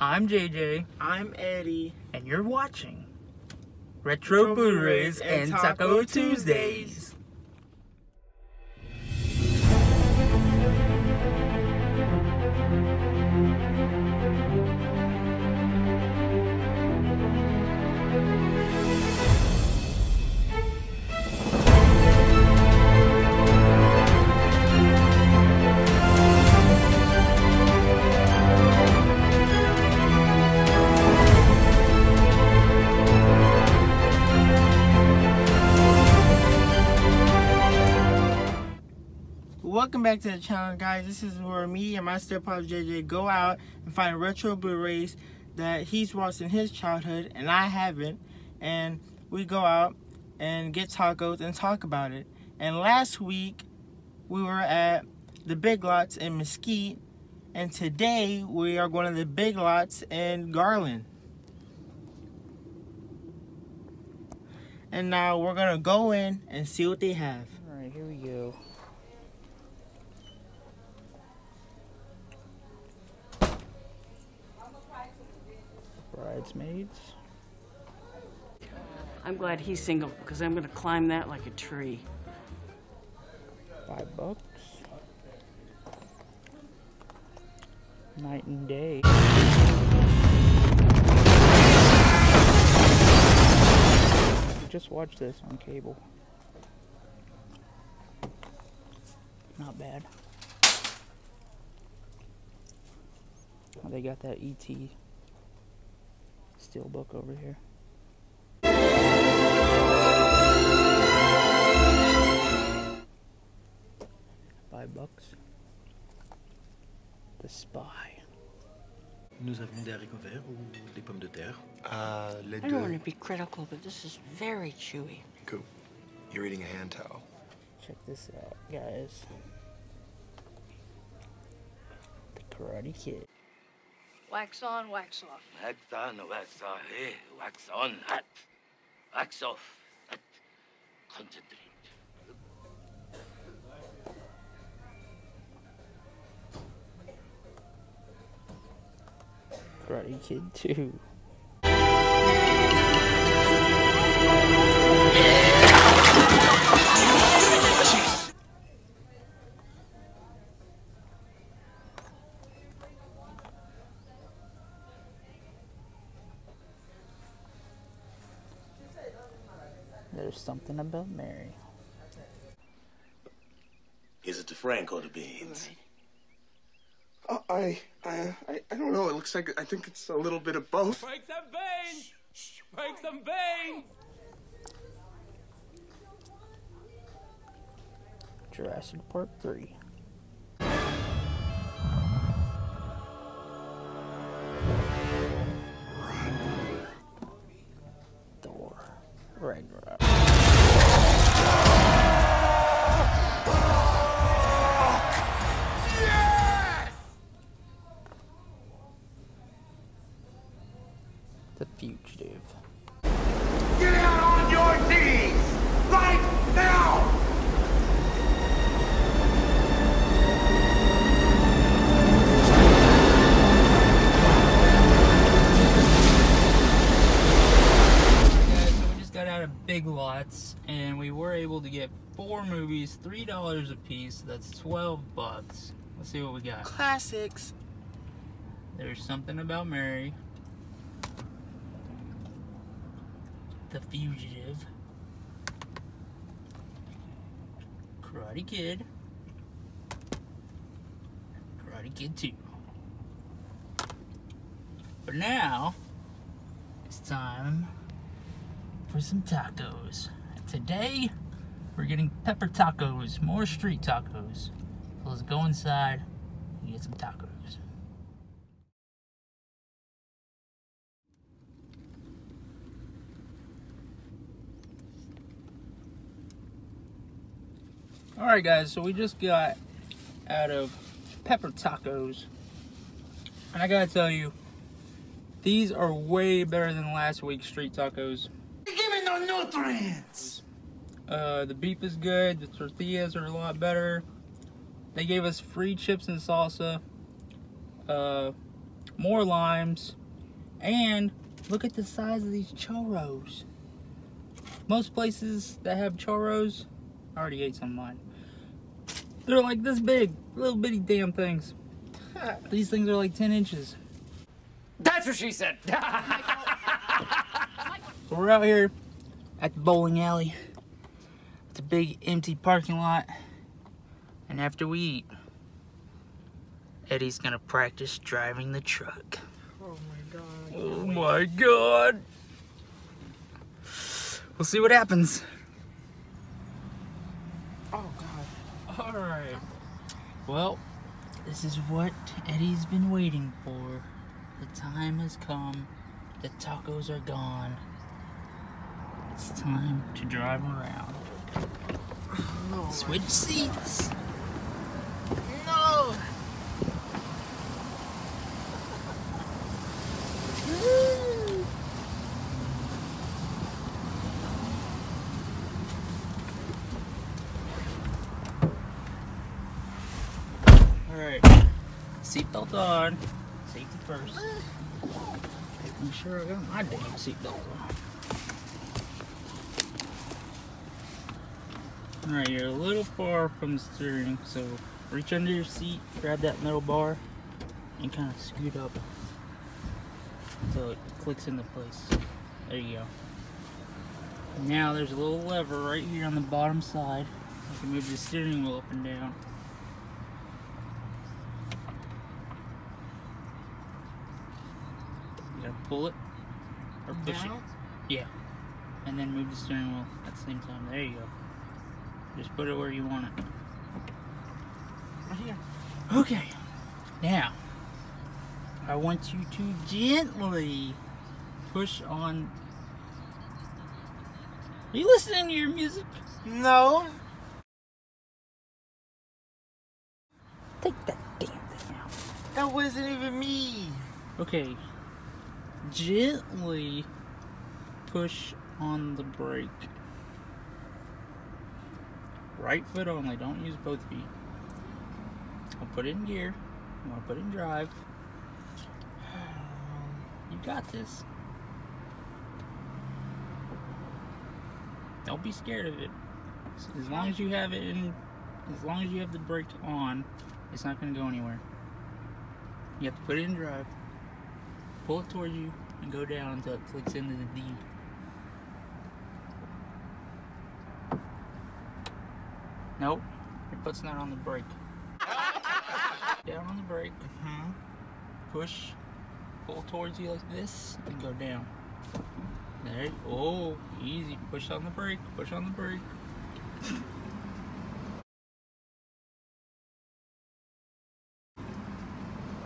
I'm JJ. I'm Eddie. And you're watching Retro Blu-rays and Taco Tuesdays. Welcome back to the channel, guys. This is where me and my stepfather JJ go out and find retro Blu-rays that he's watched in his childhood and I haven't, and we go out and get tacos and talk about it. And last week we were at the Big Lots in Mesquite, and today we are going to the Big Lots in Garland. And now we're gonna go in and see what they have. All right, here we go. Bridesmaids. I'm glad he's single because I'm going to climb that like a tree. $5. Night and Day. Just watch this on cable. Not bad. Oh, they got that E.T. Steelbook over here. $5. The Spy. Nous avons des haricots verts ou des pommes de terre? I Les don't deux. want to be critical, but this is very chewy. Cool. You're eating a hand towel. Check this out, guys. The Karate Kid. Wax on, wax off. Wax on, wax off, hey, wax on, hot. Wax off, hot. Concentrate. Karate Kid 2. There's Something About Mary. Is it the Frank or the beans? I don't know. It looks like I think it's a little bit of both. Break some veins! Break some veins! Jurassic Park 3. Thor Ragnarok. The Fugitive. Get out on your knees right now! Guys, so we just got out of Big Lots and we were able to get 4 movies, $3 a piece. That's $12. Let's see what we got. Classics. There's Something About Mary. The Fugitive. Karate Kid. Karate Kid 2. But now, it's time for some tacos. Today, we're getting pepper tacos, more street tacos. So let's go inside and get some tacos. Alright guys, so we just got out of pepper tacos, and I gotta tell you, these are way better than last week's street tacos. Give me no nutrients. The beef is good, the tortillas are a lot better. They gave us free chips and salsa. more limes, and look at the size of these churros. Most places that have churros, I already ate some of mine. They're like this big, little bitty damn things. These things are like 10 inches. That's what she said. So we're out here at the bowling alley. It's a big empty parking lot. And after we eat, Eddie's gonna practice driving the truck. Oh my god. Oh my god. We'll see what happens. Oh god. Alright. Well, this is what Eddie's been waiting for. The time has come. The tacos are gone. It's time to drive around. No. Switch seats. No. Alright. Seatbelt on. Safety first. Making sure I got my damn seatbelt on. Alright, you're a little far from the steering, so reach under your seat, grab that metal bar, and kind of scoot up until it clicks into place. There you go. Now there's a little lever right here on the bottom side. You can move the steering wheel up and down. You gotta pull it or push Down? it. Yeah. And then move the steering wheel at the same time. There you go. Just put it where you want it. Right here. Okay. Now, I want you to gently push on. Are you listening to your music? No. Take that damn thing out. That wasn't even me. Okay. Gently push on the brake. Right foot only, don't use both feet. I'll put it in gear. I'm gonna put it in drive. You got this. Don't be scared of it. As long as you have it in, as long as you have the brake on, it's not gonna go anywhere. You have to put it in drive, pull it towards you, and go down until it clicks into the D. Nope, your foot's not on the brake. Down on the brake. Push, pull towards you like this, and go down. There. Oh, easy. Push on the brake. Push on the brake.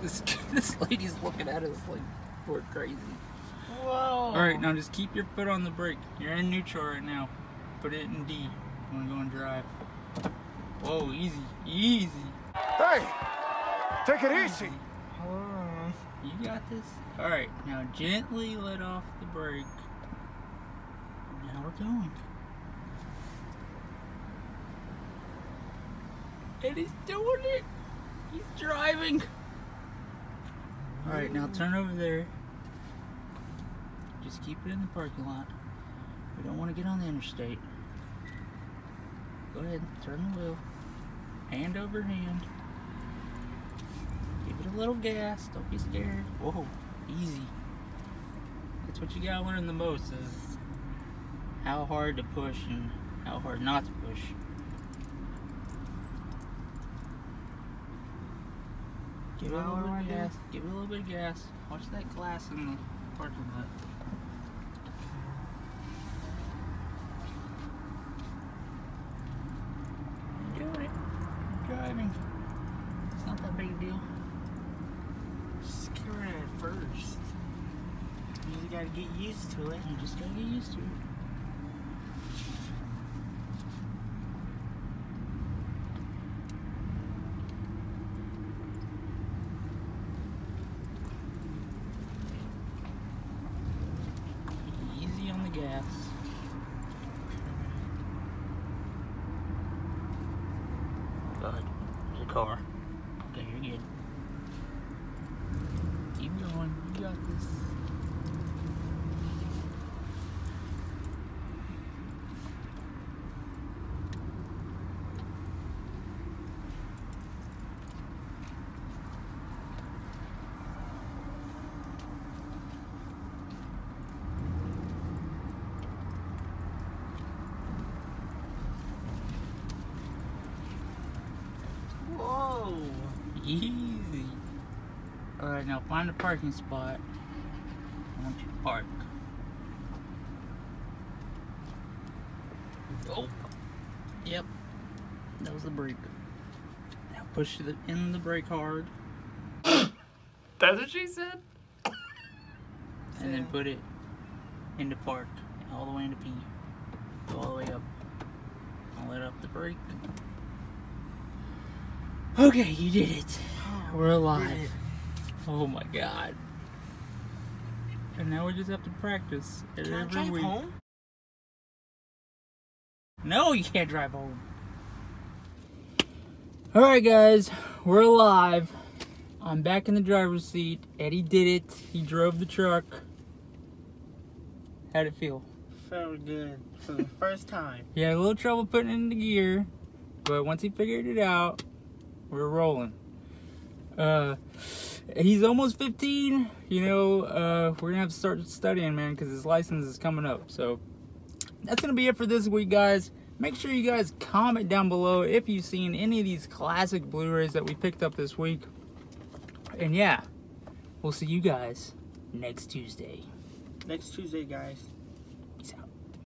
This lady's looking at us like we're crazy. Whoa. Alright, now just keep your foot on the brake. You're in neutral right now. Put it in D. You want to go in drive. Whoa, easy. Easy. Hey, take it easy. Hold on. You got this. Alright, now gently let off the brake. Now we're going. And he's doing it. He's driving. Alright, now turn over there. Just keep it in the parking lot. We don't want to get on the interstate. Go ahead, turn the wheel. Hand over hand. Give it a little gas. Don't be scared. Whoa, easy. That's what you gotta learn the most is how hard to push and how hard not to push. Give it a little bit of gas. Give it a little bit of gas. Watch that glass in the parking lot. You're doing it. You're driving. It's not that big a deal. Scared at first. You just gotta get used to it. You just gotta get used to it. Easy on the gas. Go ahead. There's a car. Okay, you're good. Keep got this. Whoa. Easy. Alright, now find a parking spot. I want you to park. Oh. Yep. That was the brake. Now push in the brake hard. That's what she said? And then put it into park. All the way into P. Go all the way up. I'll let up the brake. Okay, you did it. We're alive. Oh my god. And now we just have to practice it Can I every drive week. home? No, you can't drive home. Alright guys, we're alive. I'm back in the driver's seat. Eddie did it. He drove the truck. How'd it feel? Felt good for the first time. He had a little trouble putting it into gear, but once he figured it out, we're rolling. He's almost 15. You know, we're gonna have to start studying, man, because his license is coming up. So that's gonna be it for this week, guys. Make sure you guys comment down below if you've seen any of these classic Blu-rays that we picked up this week. And yeah, we'll see you guys next Tuesday. Next Tuesday, guys.